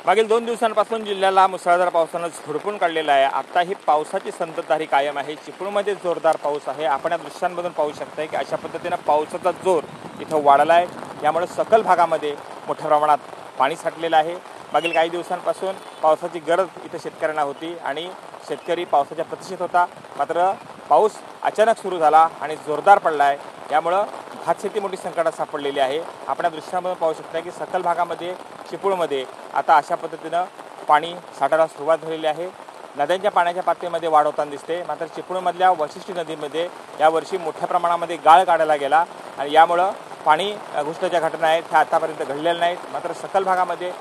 मागील 2 दिवसांपासून जिल्ह्याला मुसळधार पावसानं झोडपून काढलेला आहे। आता ही पावसाची संततधारी कायम आहे। चिपळूणमध्ये जोरदार पाऊस आहे। आपण या दृश्यांमधून पाहू शकताय की अशा पद्धतीने पावसाचा जोर इथं वाढला आहे। यामुळे सकल भागामध्ये मोठ्या प्रमाणात पाणी साठलेलं आहे। मागील काही दिवसांपासून पावसाची गरज इथं शेतकऱ्यांना होती आणि शेतकरी पावसाच्या प्रतीक्षेत होता। मात्र पाऊस अचानक सुरू झाला आणि जोरदार पडला आहे। यामुळे भातशेती मोठी संकटात सापडलेली आहे। आपण या दृश्यांमधून पाहू शकता की सकल भागामध्ये चिपळूणमध्ये आता अशा पद्धतीनं पाणी साठायला सुरुवात झालेली आहे। नद्यांच्या पाण्याच्या पातळीमध्ये वाढ होताना दिसते। मात्र चिपळूणमधल्या वशिष्ठी नदीमध्ये यावर्षी मोठ्या प्रमाणामध्ये गाळ काढला गेला आणि यामुळे पाणी घुसण्याच्या घटना आहेत त्या आतापर्यंत घडलेल्या नाहीत। मात्र सकल भागामध्ये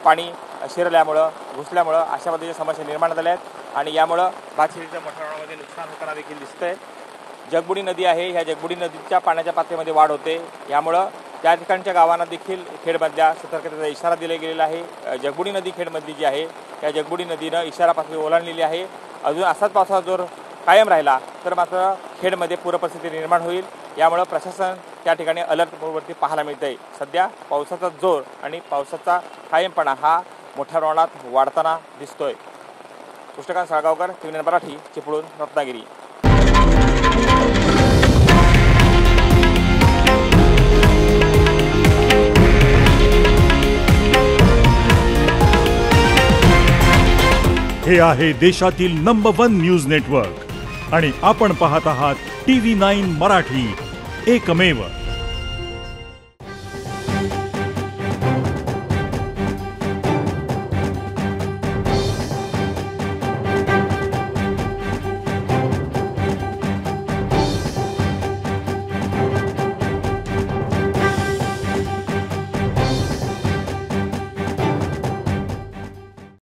पाणी शिरल्यामुळं घुसल्यामुळं अशा पद्धतीच्या समस्या निर्माण झाल्या आहेत आणि यामुळे भातशेतीचं मोठ्या प्रमाणामध्ये नुकसान होताना देखील दिसतंय। जगबुडी नदी आहे, ह्या जगबुडी नदीच्या पाण्याच्या पातळीमध्ये वाढ होते। यामुळं त्या ठिकाणच्या गावांना देखील खेडमधल्या सतर्कतेचा इशारा दिला गेलेला आहे। जगबुडी नदी खेडमधली जी आहे त्या जगबुडी नदीनं इशारा पातळी ओलांडलेली आहे। अजून असाच पावसाचा जोर कायम राहिला तर मात्र खेडमध्ये पूरपरिस्थिती निर्माण होईल। यामुळे प्रशासन त्या ठिकाणी अलर्ट मोडवरती पाहायला मिळतंय। सध्या पावसाचा जोर आणि पावसाचा कायमपणा हा मोठ्या प्रमाणात वाढताना दिसतोय। कृष्णकांत साळगावकर, TVN मराठी, चिपळूण, रत्नागिरी। हे आहे देशातील नंबर 1 न्यूज नेटवर्क आणि आपण पाहत आहात TV9 मराठी, एकमेव।